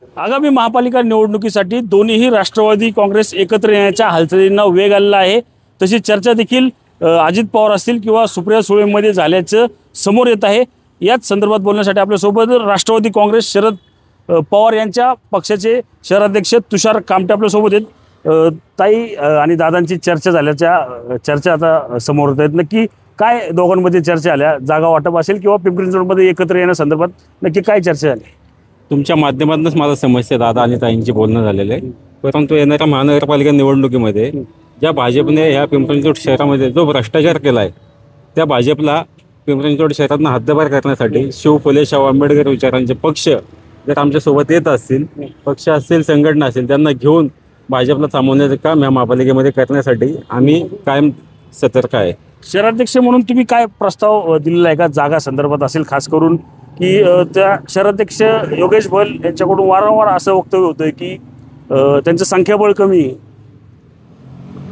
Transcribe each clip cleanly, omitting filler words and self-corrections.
आगामी महापालिका निवडणुकीसाठी दोन्हीही राष्ट्रवादी काँग्रेस एकत्र येण्याच्या हालचालींना वेग आलेला आहे। तशी चर्चा देखील अजित पवार असतील किंवा सुप्रिया सुळेंमध्ये झाल्याचं समोर येत आहे। याच संदर्भात बोलण्यासाठी आपल्यासोबत राष्ट्रवादी काँग्रेस शरद पवार यांच्या पक्षाचे शहराध्यक्ष तुषार कामटे आपल्यासोबत आहेत। ताई आणि दादांची चर्चा आता समोर येत आहेत। नक्की काय दोघांमध्ये चर्चा आल्या? जागा वाटप असेल किंवा पिंपरी चिंचवडमध्ये एकत्र येण्यासंदर्भात नक्की काय चर्चा झाली? तुमच्या माध्यमातूनच मला समस्या दादा आणि ताईंची बोलणं झालेलं आहे। परंतु येणाऱ्या महानगरपालिका निवडणुकीमध्ये ज्या भाजपने ह्या पिंपरी चिंचवड शहरामध्ये जो भ्रष्टाचार केला आहे, त्या भाजपला पिंपरी चिंचवड शहरातून हद्दपार करण्यासाठी शिव फुले शाहू आंबेडकर विचारांचे पक्ष जर आमच्यासोबत येत असतील, पक्ष असतील, संघटना असेल, त्यांना घेऊन भाजपला थांबवण्याचं काम या महापालिकेमध्ये करण्यासाठी आम्ही कायम सतर्क आहे। शहराध्यक्ष म्हणून तुम्ही काय प्रस्ताव दिलेला आहे का? जागा संदर्भात असेल खास करून की त्या शहराध्यक्ष योगेश भल यांच्याकडून वारंवार असं वक्तव्य होतंय की त्यांचं संख्याबळ कमी आहे।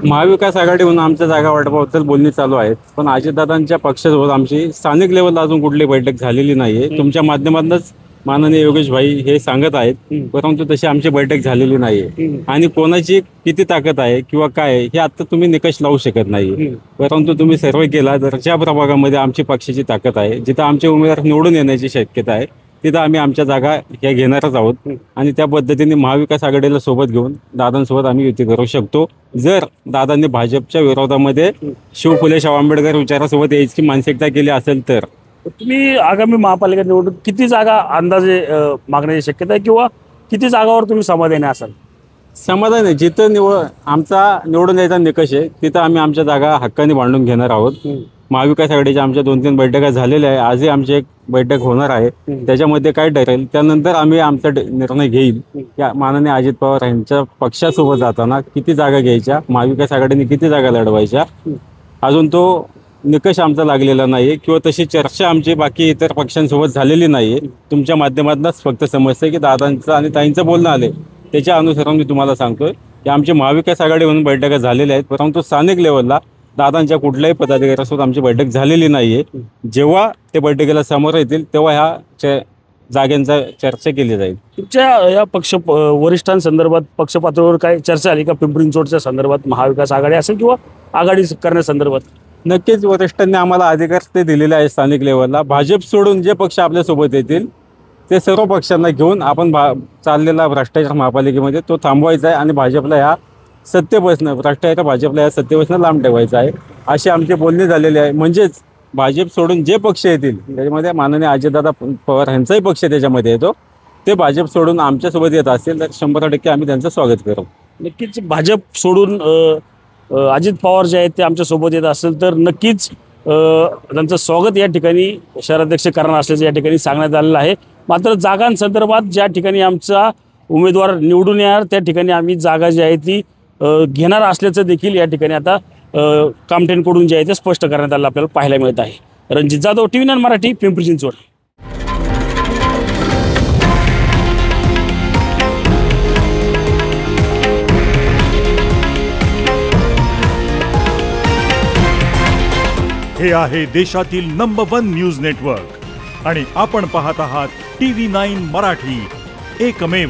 महाविकास आघाडीहून आमच्या जागा वाटपाबद्दल बोलणी चालू आहेत, पण अजितदादांच्या पक्षासोबत आमची स्थानिक लेवलला अजून कुठली बैठक झालेली नाहीये। तुमच्या माध्यमातूनच माननीय योगेश भाई हे सांगत आहेत, परंतु तशी आमची बैठक झालेली नाहीये। आणि कोणाची किती ताकद आहे किंवा काय हे आता तुम्ही निकष लावू शकत नाही। परंतु तुम्ही सर्वे केला तर ज्या प्रभागामध्ये आमची पक्षाची ताकद आहे, जिथं आमचे उमेदवार निवडून येण्याची शक्यता आहे, तिथं आम्ही आमच्या जागा ह्या घेणारच आहोत। आणि त्या पद्धतीने महाविकास आघाडीला सोबत घेऊन दादांसोबत आम्ही युती करू शकतो। जर दादांनी भाजपच्या विरोधामध्ये शिव फुले शाहू आंबेडकर विचारासोबत यायची मानसिकता केली असेल तर तुम्ही आगामी महापालिका निवडणूक किती जागा अंदाजे मागण्याची शक्यता आहे किंवा किती जागावर तुम्ही समाधानी असाल? समाधान आहे, जिथं आमचा निवडून यायचा निकष आहे तिथं आम्ही आमच्या जागा हक्काने बांधून घेणार आहोत। महाविकास आघाडीच्या आमच्या 2-3 बैठका झालेल्या आहे, आजही आमची एक बैठक होणार आहे। त्याच्यामध्ये काय ठरेल त्यानंतर आम्ही आमचा निर्णय घेईल। या माननीय अजित पवार यांच्या पक्षासोबत जाताना किती जागा घ्यायच्या, महाविकास आघाडीने किती जागा लढवायच्या, अजून तो निकष आमचा लागलेला नाही किंवा तशी चर्चा आमची बाकी इतर पक्षांसोबत झालेली नाही। तुमच्या माध्यमातूनच फक्त समजतं की दादांचं आणि ताईंचं बोलणं आले, त्याच्या अनुसरून मी तुम्हाला सांगतोय की आमची महाविकास आघाडी म्हणून बैठका झालेल्या आहेत, परंतु स्थानिक लेवलला दादांच्या कुठल्याही पदाधिकाऱ्यासोबत आमची बैठक झालेली नाहीये। जेव्हा ते बैठकीला समोर येतील तेव्हा ह्या जागांचा चर्चा केली जाईल। तुमच्या या पक्ष वरिष्ठांसंदर्भात पक्ष पातळीवर काय चर्चा आली का? पिंपरी चिंचवडच्या संदर्भात महाविकास आघाडी असेल किंवा आघाडी करण्यासंदर्भात? नक्कीच वरिष्ठांनी आम्हाला अधिकार ते दिलेले आहे। स्थानिक लेवलला भाजप सोडून जे पक्ष आपल्यासोबत येतील ते सर्व पक्षांना घेऊन आपण चाललेला भ्रष्टाचार महापालिकेमध्ये तो थांबवायचा आहे आणि भाजपला ह्या सत्तेपासून भ्रष्टाचार भाजपला या सत्तेपासून लांब ठेवायचा आहे, असे आमचे बोलणे झालेले आहे। म्हणजेच भाजप सोडून जे पक्ष येतील त्याच्यामध्ये माननीय अजितदादा पवार यांचाही पक्ष त्याच्यामध्ये येतो, ते भाजप सोडून आमच्यासोबत येत असतील तर 100% आम्ही त्यांचं स्वागत करू। नक्कीच भाजप सोडून अजित पवार जे आहेत ते आमच्यासोबत येत असेल तर नक्कीच त्यांचं स्वागत या ठिकाणी शहराध्यक्ष करणार असल्याचं या ठिकाणी सांगण्यात आलेलं आहे। मात्र जागांसंदर्भात ज्या ठिकाणी आमचा उमेदवार निवडून येणार त्या ठिकाणी आम्ही जागा जी आहे ती घेणार असल्याचं देखील या ठिकाणी आता कामठेंकडून जे आहे ते स्पष्ट करण्यात आलं आपल्याला पाहायला मिळत आहे। रणजित जाधव, TV9 मराठी, पिंपरी चिंचवड। हे आहे देशातील नंबर 1 न्यूज नेटवर्क आणि आपण पाहत आहात TV9 मराठी, एकमेव।